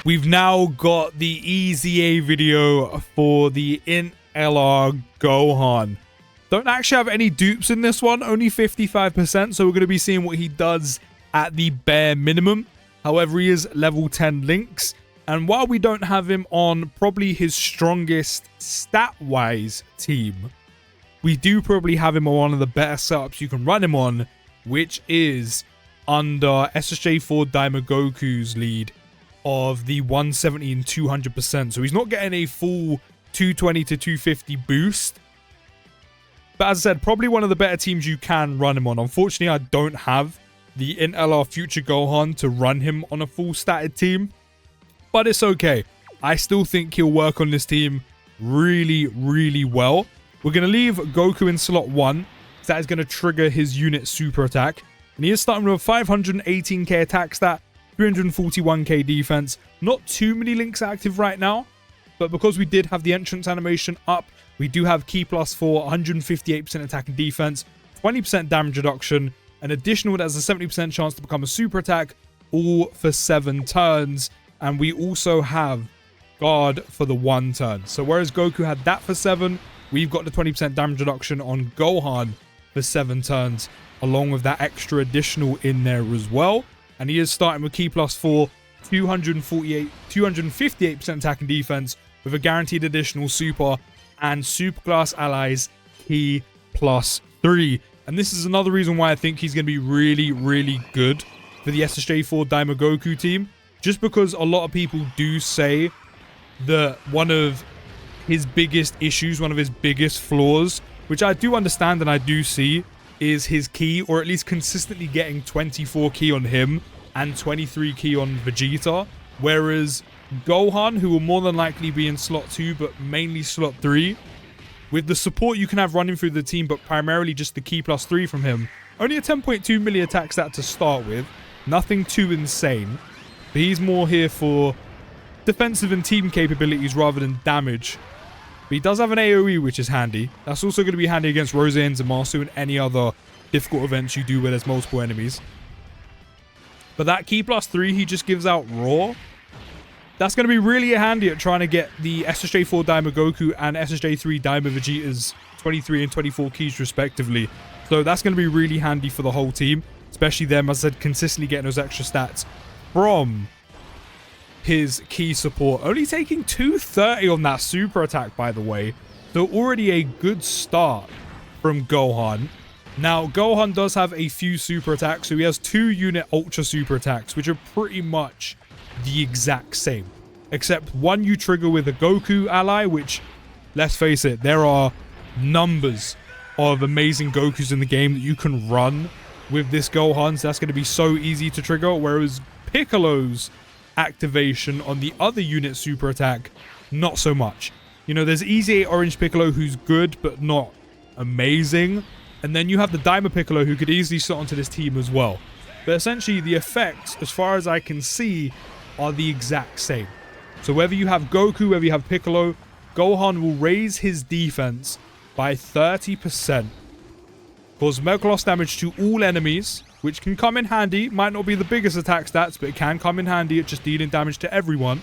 we've now got the EZA video for the INT LR Gohan. Don't actually have any dupes in this one, only 55%, so we're going to be seeing what he does at the bare minimum. However, he is level 10 links, and while we don't have him on probably his strongest stat-wise team, we do probably have him on one of the better setups you can run him on, which is under SSJ4 Daima lead of the 170 and 200%. So he's not getting a full 220 to 250 boost. But as I said, probably one of the better teams you can run him on. Unfortunately, I don't have the INT LR Future Gohan to run him on a full statted team. But it's okay. I still think he'll work on this team really, really well. We're going to leave Goku in slot 1. That is going to trigger his unit super attack. And he is starting with a 518k attack stat, 341k defense. Not too many links active right now. But because we did have the entrance animation up, we do have key plus 4, 158% attack and defense, 20% damage reduction, an additional that has a 70% chance to become a super attack, all for 7 turns. And we also have guard for the 1 turn. So whereas Goku had that for 7, we've got the 20% damage reduction on Gohan for 7 turns, along with that extra additional in there as well. And he is starting with key plus 4, 258% attack and defense, with a guaranteed additional super and super class allies key plus 3. And this is another reason why I think he's going to be really, really good for the SSJ4 Daima team. Just because a lot of people do say that one of his biggest issues, one of his biggest flaws, which I do understand and I do see, is his key, or at least consistently getting 24 key on him and 23 key on Vegeta. Whereas Gohan, who will more than likely be in slot 2, but mainly slot 3, with the support you can have running through the team, but primarily just the key plus 3 from him, only a 10.2 milli attack stat to start with, nothing too insane. But he's more here for defensive and team capabilities rather than damage. But he does have an AoE, which is handy. That's also going to be handy against Rose and Zamasu and any other difficult events you do where there's multiple enemies. But that key plus 3 he just gives out raw, that's going to be really handy at trying to get the SSJ4 Daima Goku and SSJ3 Daima Vegeta's 23 and 24 keys respectively. So that's going to be really handy for the whole team, especially them, as I said, consistently getting those extra stats from his key support. Only taking 230 on that super attack, by the way. So already a good start from Gohan. Now, Gohan does have a few super attacks. So he has 2 unit ultra super attacks, which are pretty much the exact same. Except one you trigger with a Goku ally, which, let's face it, there are numbers of amazing Gokus in the game that you can run with this Gohan. So that's going to be so easy to trigger. Whereas Piccolo's activation on the other unit super attack, not so much. You know, there's EZA Orange Piccolo who's good but not amazing, and then you have the Daima Piccolo who could easily slot onto this team as well. But essentially the effects, as far as I can see, are the exact same. So whether you have Goku, whether you have Piccolo, Gohan will raise his defense by 30%, cause medical loss damage to all enemies, which can come in handy. Might not be the biggest attack stats, but it can come in handy at just dealing damage to everyone.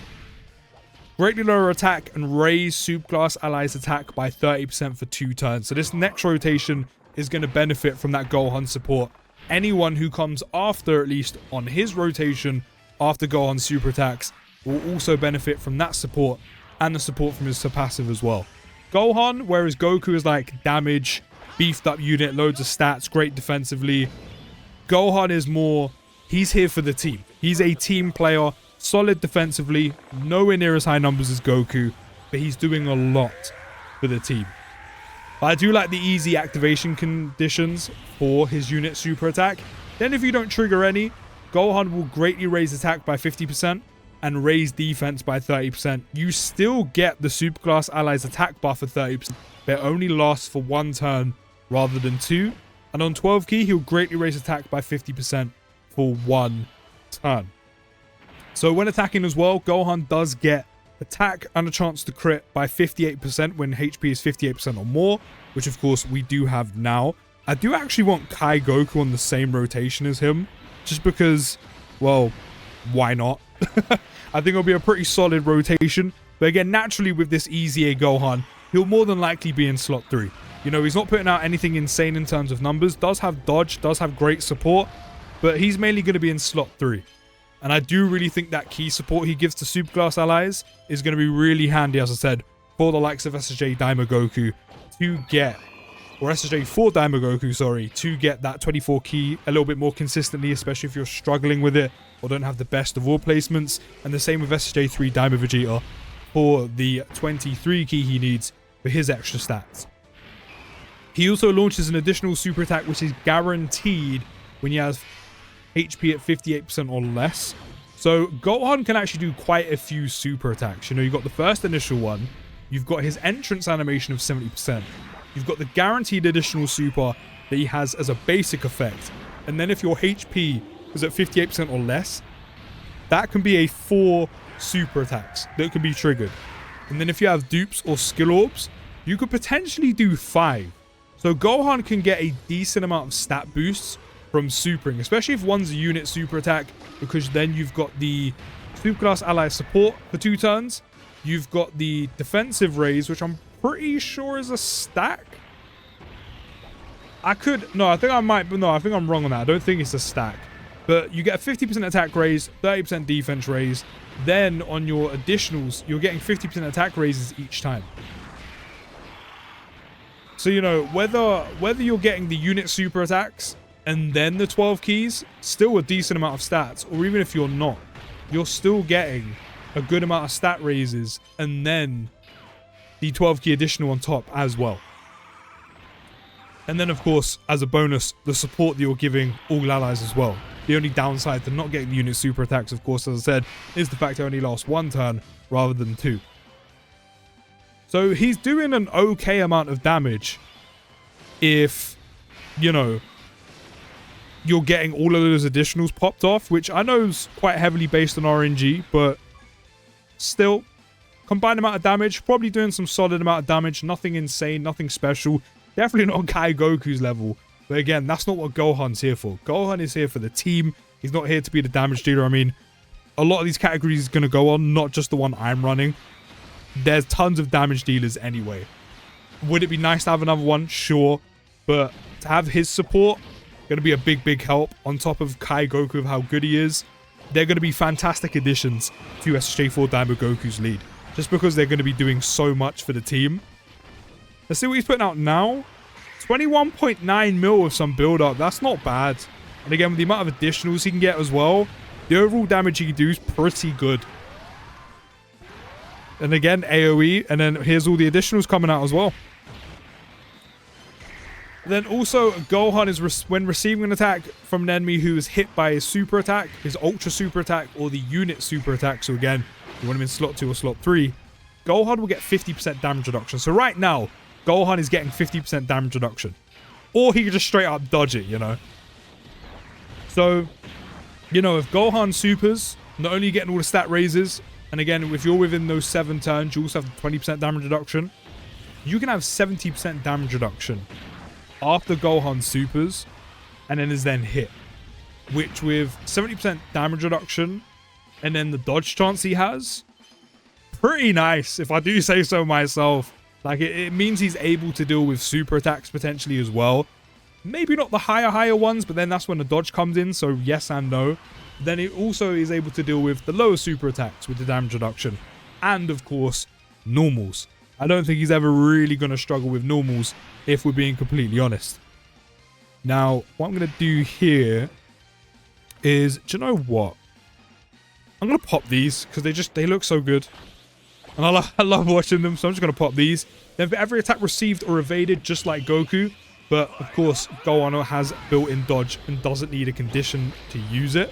Greatly lower attack and raise subclass allies attack by 30% for 2 turns. So this next rotation is going to benefit from that Gohan support. Anyone who comes after, at least on his rotation, after Gohan's super attacks, will also benefit from that support and the support from his passive as well. Gohan, whereas Goku is like damage, beefed up unit, loads of stats, great defensively. Gohan is more, he's here for the team. He's a team player, solid defensively, nowhere near as high numbers as Goku, but he's doing a lot for the team. But I do like the easy activation conditions for his unit super attack. Then if you don't trigger any, Gohan will greatly raise attack by 50% and raise defense by 30%. You still get the superclass allies attack buff for 30%, but it only lasts for 1 turn rather than 2. And on 12 key, he'll greatly raise attack by 50% for 1 turn. So when attacking as well, Gohan does get attack and a chance to crit by 58% when HP is 58% or more, which of course we do have now. I do actually want Kai Goku on the same rotation as him, just because, well, why not? I think it'll be a pretty solid rotation. But again, naturally with this EZA Gohan, he'll more than likely be in slot 3. You know, he's not putting out anything insane in terms of numbers. Does have dodge, does have great support, but he's mainly going to be in slot 3. And I do really think that key support he gives to Superclass allies is going to be really handy, as I said, for the likes of SSJ Daimogoku to get, or SSJ 4 Daimogoku, sorry, to get that 24 key a little bit more consistently, especially if you're struggling with it or don't have the best of all placements. And the same with SSJ 3 Daimo Vegeta for the 23 key he needs for his extra stats. He also launches an additional super attack, which is guaranteed when he has HP at 58% or less. So Gohan can actually do quite a few super attacks. You know, you've got the first initial one. You've got his entrance animation of 70%. You've got the guaranteed additional super that he has as a basic effect. And then if your HP is at 58% or less, that can be a 4 super attacks that can be triggered. And then if you have dupes or skill orbs, you could potentially do 5. So Gohan can get a decent amount of stat boosts from supering, especially if one's a unit super attack, because then you've got the Superclass ally support for 2 turns. You've got the defensive raise, which I'm pretty sure is a stack. I think I'm wrong on that. I don't think it's a stack. But you get a 50% attack raise, 30% defense raise. Then on your additionals, you're getting 50% attack raises each time. So, you know, whether you're getting the unit super attacks and then the 12 keys, still a decent amount of stats. Or even if you're not, you're still getting a good amount of stat raises and then the 12 key additional on top as well. And then, of course, as a bonus, the support that you're giving all allies as well. The only downside to not getting the unit super attacks, of course, as I said, is the fact it only lasts 1 turn rather than 2. So he's doing an okay amount of damage if, you know, you're getting all of those additionals popped off, which I know is quite heavily based on RNG, but still, combined amount of damage, probably doing some solid amount of damage, nothing insane, nothing special. Definitely not Kai Goku's level. But again, that's not what Gohan's here for. Gohan is here for the team. He's not here to be the damage dealer. I mean, a lot of these categories is going to go on, not just the one I'm running. There's tons of damage dealers anyway. Would it be nice to have another one? Sure. But to have his support, going to be a big, big help on top of Kai Goku of how good he is. They're going to be fantastic additions to SJ4 Daimogoku's lead. Just because they're going to be doing so much for the team. Let's see what he's putting out now. 21.9 mil with some build-up. That's not bad. And again, with the amount of additionals he can get as well, the overall damage he can do is pretty good. And again, AoE. And then here's all the additionals coming out as well. Then also, Gohan is when receiving an attack from an enemy who is hit by his super attack, his ultra super attack, or the unit super attack. So again, you want him in slot 2 or slot 3. Gohan will get 50% damage reduction. So right now, Gohan is getting 50% damage reduction. Or he could just straight up dodge it, you know. So, you know, if Gohan supers, not only getting all the stat raises, and again, if you're within those 7 turns, you also have 20% damage reduction. You can have 70% damage reduction after Gohan supers, and then is then hit. Which with 70% damage reduction, and then the dodge chance he has, pretty nice, if I do say so myself. Like, it means he's able to deal with super attacks potentially as well. Maybe not the higher ones, but then that's when the dodge comes in, so yes and no. Then it also is able to deal with the lower super attacks with the damage reduction. And, of course, normals. I don't think he's ever really going to struggle with normals, if we're being completely honest. Now, what I'm going to do here is, do you know what? I'm going to pop these, because they look so good. And I love watching them, so I'm just going to pop these. Then for every attack received or evaded, just like Goku. But, of course, Gohan has built-in dodge and doesn't need a condition to use it.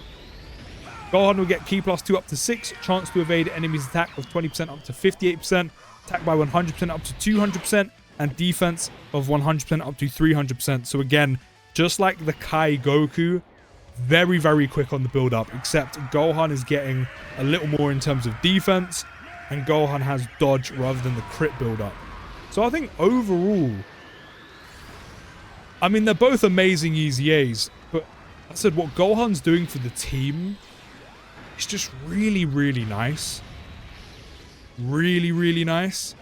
Gohan will get Ki plus 2 up to 6. Chance to evade enemy's attack of 20% up to 58%. Attack by 100% up to 200%. And defense of 100% up to 300%. So, again, just like the Kai Goku, very, very quick on the build-up. Except Gohan is getting a little more in terms of defense. And Gohan has dodge rather than the crit build-up. So I think overall, I mean, they're both amazing EZAs. But I said what Gohan's doing for the team It's just really, really nice. Really, really nice.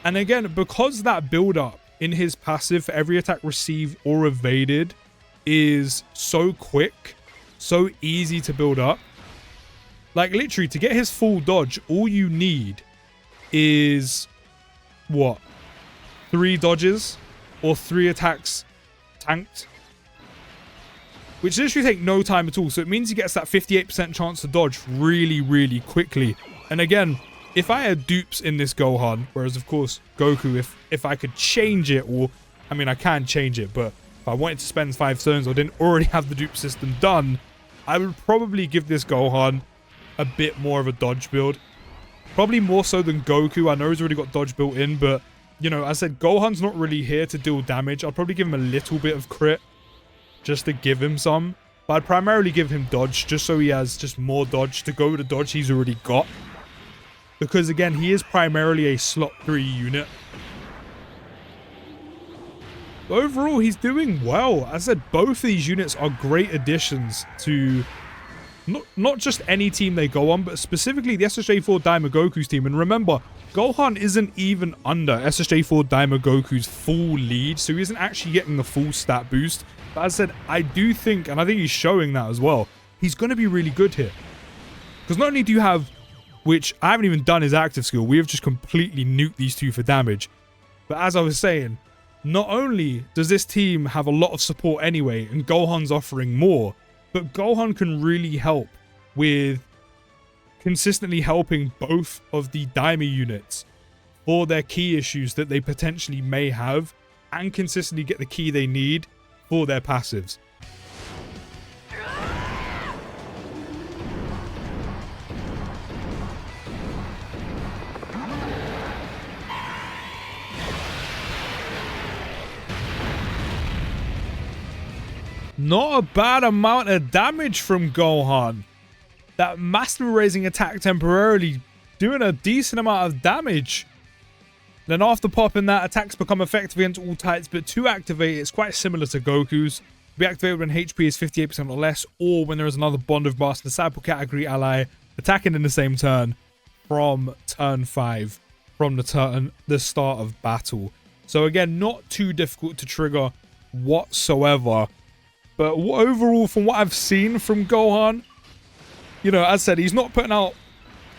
And again, because that build up in his passive for every attack received or evaded is so quick, so easy to build up. Like literally to get his full dodge, all you need is what? 3 dodges or 3 attacks tanked, which literally take no time at all. So it means he gets that 58% chance to dodge really, really quickly. And again, if I had dupes in this Gohan, whereas of course Goku, if I could change it, or I mean I can change it, but if I wanted to spend 5 turns or didn't already have the dupe system done, I would probably give this Gohan a bit more of a dodge build. Probably more so than Goku. I know he's already got dodge built in, but you know, as I said, Gohan's not really here to deal damage. I'll probably give him a little bit of crit just to give him some, but I'd primarily give him dodge just so he has just more dodge to go with the dodge he's already got. Because again, he is primarily a slot 3 unit. Overall, he's doing well. As I said, both these units are great additions to not just any team they go on, but specifically the SSJ4 Daima team. And remember, Gohan isn't even under SSJ4 Daima full lead, so he isn't actually getting the full stat boost. But as I said, I do think, and I think he's showing that as well, he's going to be really good here. Because not only do you have, which I haven't even done his active skill, we have just completely nuked these two for damage. But as I was saying, not only does this team have a lot of support anyway, and Gohan's offering more, but Gohan can really help with consistently helping both of the Daima units for their key issues that they potentially may have, and consistently get the key they need for their passives. Not a bad amount of damage from Gohan. That master raising attack temporarily doing a decent amount of damage. Then after popping that, attacks become effective against all types, but to activate, it's quite similar to Goku's. Be activated when HP is 58% or less, or when there is another Bond of Master Disciple category ally attacking in the same turn from turn 5, from the start of battle. So again, not too difficult to trigger whatsoever. But overall, from what I've seen from Gohan, you know, as I said, he's not putting out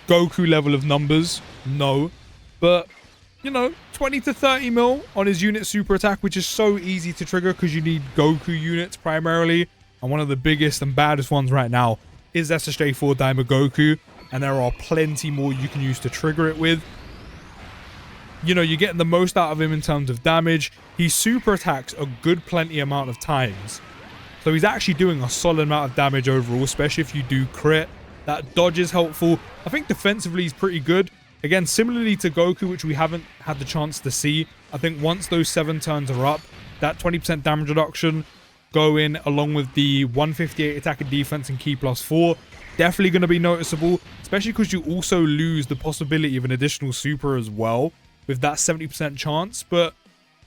Goku level of numbers, no. But, you know, 20 to 30 mil on his unit super attack, which is so easy to trigger because you need Goku units primarily. And one of the biggest and baddest ones right now is SSJ4 Daima Goku. And there are plenty more you can use to trigger it with. You know, you're getting the most out of him in terms of damage. He super attacks a good plenty amount of times. So he's actually doing a solid amount of damage overall, especially if you do crit. That dodge is helpful. I think defensively he's pretty good. Again, similarly to Goku, which we haven't had the chance to see. I think once those 7 turns are up, that 20% damage reduction going along with the 158 attack and defense and key +4, definitely going to be noticeable. Especially because you also lose the possibility of an additional super as well with that 70% chance. But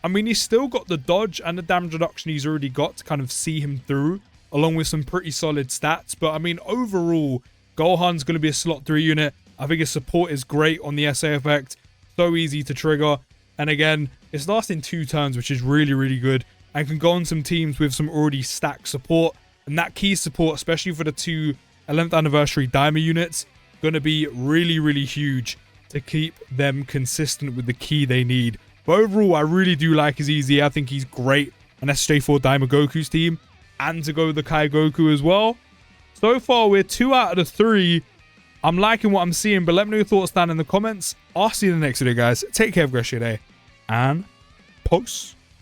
I mean, he's still got the dodge and the damage reduction he's already got to kind of see him through, along with some pretty solid stats. But I mean, overall, Gohan's going to be a slot 3 unit. I think his support is great on the SA effect. So easy to trigger. And again, it's lasting 2 turns, which is really, really good. And can go on some teams with some already stacked support. And that key support, especially for the 2 11th anniversary Daima units, going to be really, really huge to keep them consistent with the key they need. But overall, I really do like his EZA. I think he's great on SSJ4 Daima Goku's team. And to go with the Kai Goku as well. So far, we're 2 out of the 3. I'm liking what I'm seeing, but let me know your thoughts down in the comments. I'll see you in the next video, guys. Take care of the rest of your day. And post.